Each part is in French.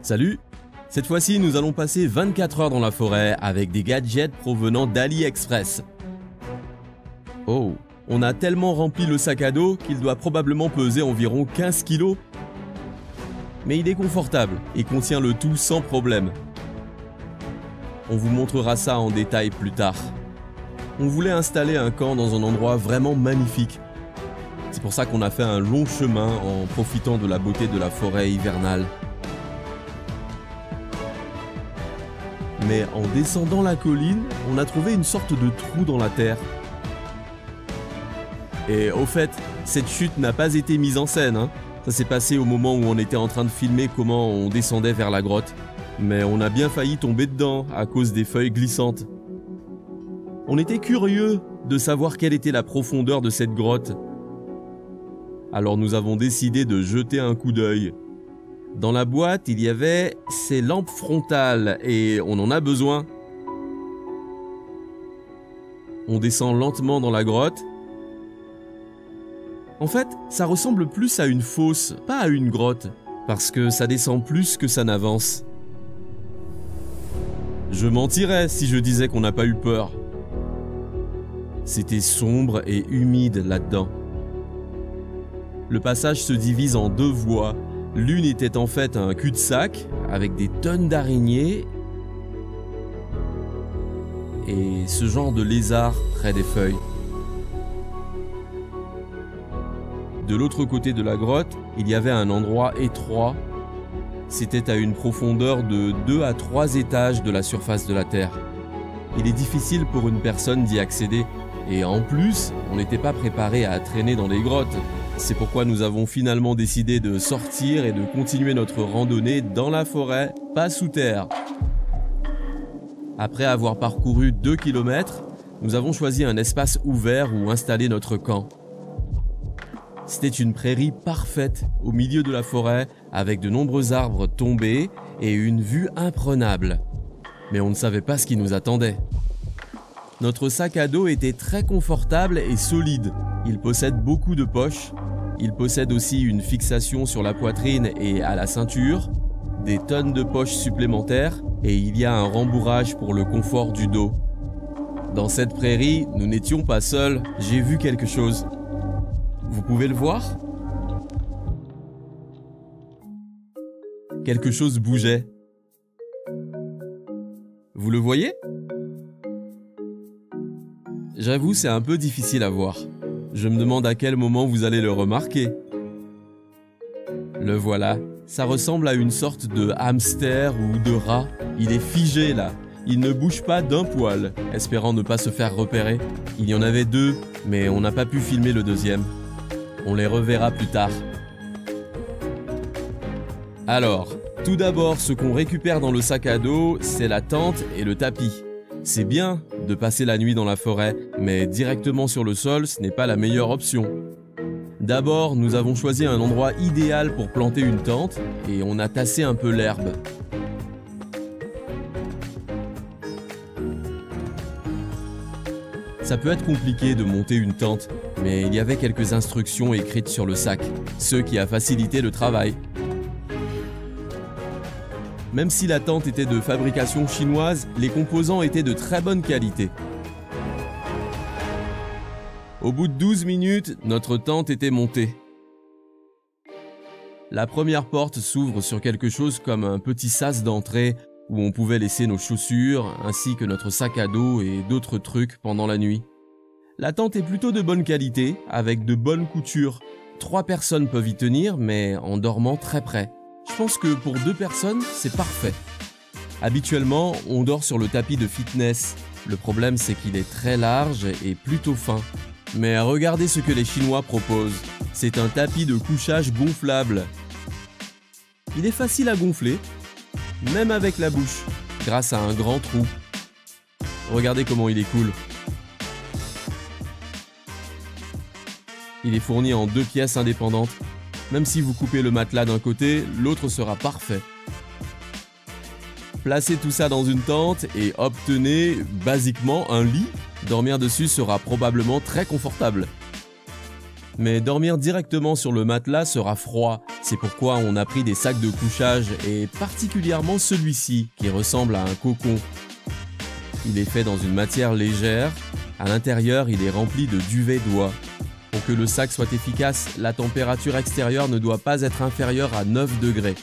Salut! Cette fois-ci, nous allons passer 24 heures dans la forêt avec des gadgets provenant d'AliExpress. Oh, on a tellement rempli le sac à dos qu'il doit probablement peser environ 15 kg. Mais il est confortable et contient le tout sans problème. On vous montrera ça en détail plus tard. On voulait installer un camp dans un endroit vraiment magnifique. C'est pour ça qu'on a fait un long chemin en profitant de la beauté de la forêt hivernale. Mais en descendant la colline, on a trouvé une sorte de trou dans la terre. Et au fait, cette chute n'a pas été mise en scène, hein. Ça s'est passé au moment où on était en train de filmer comment on descendait vers la grotte. Mais on a bien failli tomber dedans à cause des feuilles glissantes. On était curieux de savoir quelle était la profondeur de cette grotte. Alors nous avons décidé de jeter un coup d'œil. Dans la boîte, il y avait ces lampes frontales et on en a besoin. On descend lentement dans la grotte. En fait, ça ressemble plus à une fosse, pas à une grotte, parce que ça descend plus que ça n'avance. Je mentirais si je disais qu'on n'a pas eu peur. C'était sombre et humide là-dedans. Le passage se divise en deux voies. L'une était en fait un cul-de-sac avec des tonnes d'araignées et ce genre de lézard près des feuilles. De l'autre côté de la grotte, il y avait un endroit étroit. C'était à une profondeur de 2 à 3 étages de la surface de la Terre. Il est difficile pour une personne d'y accéder. Et en plus, on n'était pas préparé à traîner dans les grottes. C'est pourquoi nous avons finalement décidé de sortir et de continuer notre randonnée dans la forêt, pas sous terre. Après avoir parcouru 2 km, nous avons choisi un espace ouvert où installer notre camp. C'était une prairie parfaite au milieu de la forêt avec de nombreux arbres tombés et une vue imprenable. Mais on ne savait pas ce qui nous attendait. Notre sac à dos était très confortable et solide. Il possède beaucoup de poches. Il possède aussi une fixation sur la poitrine et à la ceinture, des tonnes de poches supplémentaires et il y a un rembourrage pour le confort du dos. Dans cette prairie, nous n'étions pas seuls. J'ai vu quelque chose. Vous pouvez le voir? Quelque chose bougeait. Vous le voyez? J'avoue, c'est un peu difficile à voir. Je me demande à quel moment vous allez le remarquer. Le voilà. Ça ressemble à une sorte de hamster ou de rat. Il est figé là. Il ne bouge pas d'un poil, espérant ne pas se faire repérer. Il y en avait 2, mais on n'a pas pu filmer le deuxième. On les reverra plus tard. Alors, tout d'abord, ce qu'on récupère dans le sac à dos, c'est la tente et le tapis. C'est bien de passer la nuit dans la forêt, mais directement sur le sol, ce n'est pas la meilleure option. D'abord, nous avons choisi un endroit idéal pour planter une tente et on a tassé un peu l'herbe. Ça peut être compliqué de monter une tente, mais il y avait quelques instructions écrites sur le sac, ce qui a facilité le travail. Même si la tente était de fabrication chinoise, les composants étaient de très bonne qualité. Au bout de 12 minutes, notre tente était montée. La première porte s'ouvre sur quelque chose comme un petit sas d'entrée où on pouvait laisser nos chaussures ainsi que notre sac à dos et d'autres trucs pendant la nuit. La tente est plutôt de bonne qualité, avec de bonnes coutures. 3 personnes peuvent y tenir, mais en dormant très près. Je pense que pour 2 personnes, c'est parfait. Habituellement, on dort sur le tapis de fitness. Le problème, c'est qu'il est très large et plutôt fin. Mais regardez ce que les Chinois proposent. C'est un tapis de couchage gonflable. Il est facile à gonfler, même avec la bouche, grâce à un grand trou. Regardez comment il est cool. Il est fourni en 2 pièces indépendantes. Même si vous coupez le matelas d'un côté, l'autre sera parfait. Placez tout ça dans une tente et obtenez, basiquement, un lit. Dormir dessus sera probablement très confortable. Mais dormir directement sur le matelas sera froid. C'est pourquoi on a pris des sacs de couchage et particulièrement celui-ci qui ressemble à un cocon. Il est fait dans une matière légère, à l'intérieur il est rempli de duvet d'oie. Pour que le sac soit efficace, la température extérieure ne doit pas être inférieure à 9 degrés.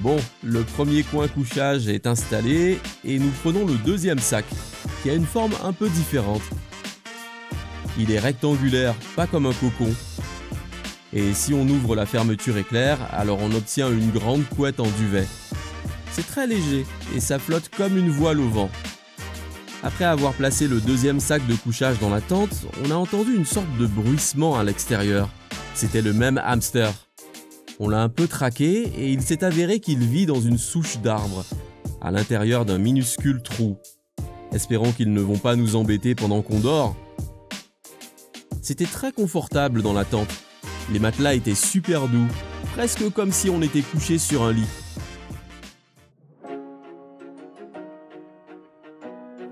Bon, le premier coin couchage est installé et nous prenons le deuxième sac, qui a une forme un peu différente. Il est rectangulaire, pas comme un cocon. Et si on ouvre la fermeture éclair, alors on obtient une grande couette en duvet. C'est très léger et ça flotte comme une voile au vent. Après avoir placé le deuxième sac de couchage dans la tente, on a entendu une sorte de bruissement à l'extérieur. C'était le même hamster. On l'a un peu traqué et il s'est avéré qu'il vit dans une souche d'arbre, à l'intérieur d'un minuscule trou. Espérons qu'ils ne vont pas nous embêter pendant qu'on dort. C'était très confortable dans la tente. Les matelas étaient super doux, presque comme si on était couché sur un lit.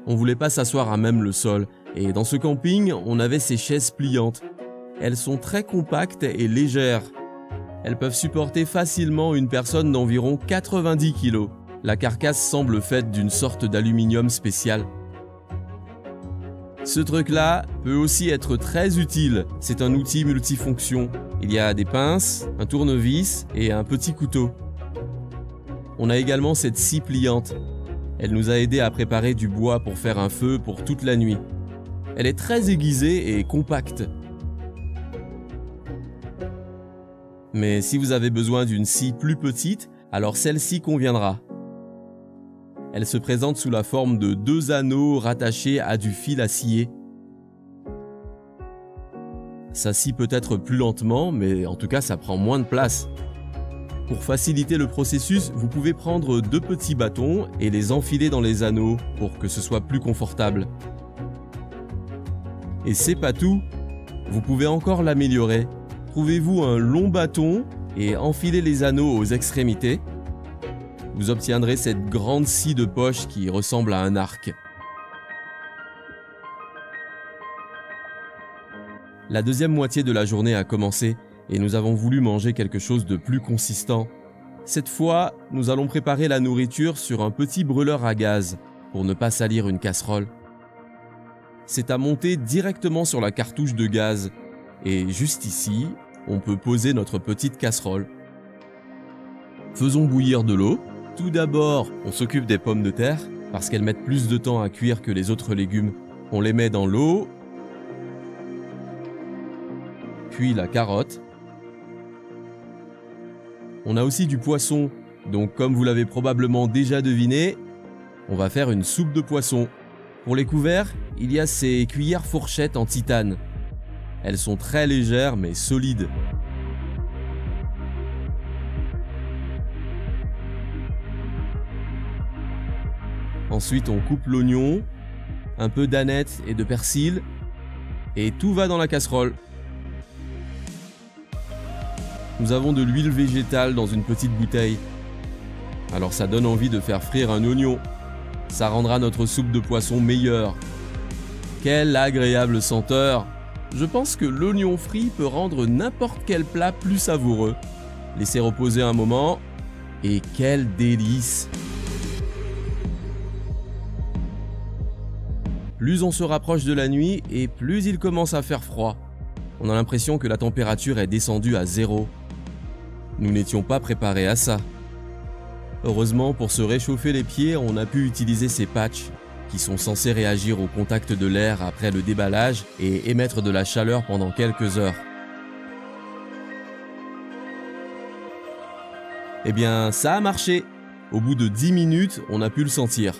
On voulait pas s'asseoir à même le sol, et dans ce camping, on avait ces chaises pliantes. Elles sont très compactes et légères. Elles peuvent supporter facilement une personne d'environ 90 kg. La carcasse semble faite d'une sorte d'aluminium spécial. Ce truc-là peut aussi être très utile. C'est un outil multifonction. Il y a des pinces, un tournevis et un petit couteau. On a également cette scie pliante. Elle nous a aidé à préparer du bois pour faire un feu pour toute la nuit. Elle est très aiguisée et compacte. Mais si vous avez besoin d'une scie plus petite, alors celle-ci conviendra. Elle se présente sous la forme de 2 anneaux rattachés à du fil à scier. Ça scie peut-être plus lentement, mais en tout cas ça prend moins de place. Pour faciliter le processus, vous pouvez prendre 2 petits bâtons et les enfiler dans les anneaux pour que ce soit plus confortable. Et c'est pas tout, vous pouvez encore l'améliorer. Trouvez-vous un long bâton et enfilez les anneaux aux extrémités. Vous obtiendrez cette grande scie de poche qui ressemble à un arc. La deuxième moitié de la journée a commencé et nous avons voulu manger quelque chose de plus consistant. Cette fois, nous allons préparer la nourriture sur un petit brûleur à gaz pour ne pas salir une casserole. C'est à monter directement sur la cartouche de gaz et juste ici, on peut poser notre petite casserole. Faisons bouillir de l'eau. Tout d'abord, on s'occupe des pommes de terre parce qu'elles mettent plus de temps à cuire que les autres légumes. On les met dans l'eau, puis la carotte. On a aussi du poisson, donc comme vous l'avez probablement déjà deviné, on va faire une soupe de poisson. Pour les couverts, il y a ces cuillères fourchettes en titane. Elles sont très légères mais solides. Ensuite, on coupe l'oignon, un peu d'aneth et de persil, et tout va dans la casserole. Nous avons de l'huile végétale dans une petite bouteille. Alors ça donne envie de faire frire un oignon. Ça rendra notre soupe de poisson meilleure. Quelle agréable senteur! Je pense que l'oignon frit peut rendre n'importe quel plat plus savoureux. Laissez reposer un moment, et quel délice! Plus on se rapproche de la nuit et plus il commence à faire froid. On a l'impression que la température est descendue à 0. Nous n'étions pas préparés à ça. Heureusement, pour se réchauffer les pieds, on a pu utiliser ces patchs qui sont censés réagir au contact de l'air après le déballage et émettre de la chaleur pendant quelques heures. Eh bien, ça a marché. Au bout de 10 minutes, on a pu le sentir.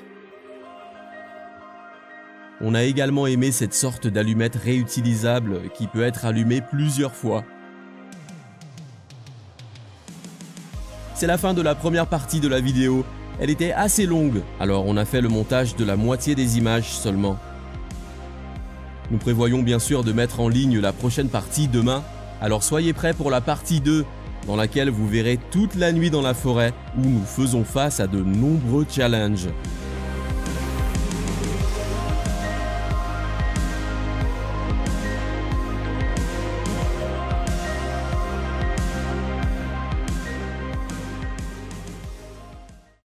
On a également aimé cette sorte d'allumette réutilisable qui peut être allumée plusieurs fois. C'est la fin de la première partie de la vidéo. Elle était assez longue, alors on a fait le montage de la moitié des images seulement. Nous prévoyons bien sûr de mettre en ligne la prochaine partie demain, alors soyez prêts pour la partie 2, dans laquelle vous verrez toute la nuit dans la forêt où nous faisons face à de nombreux challenges.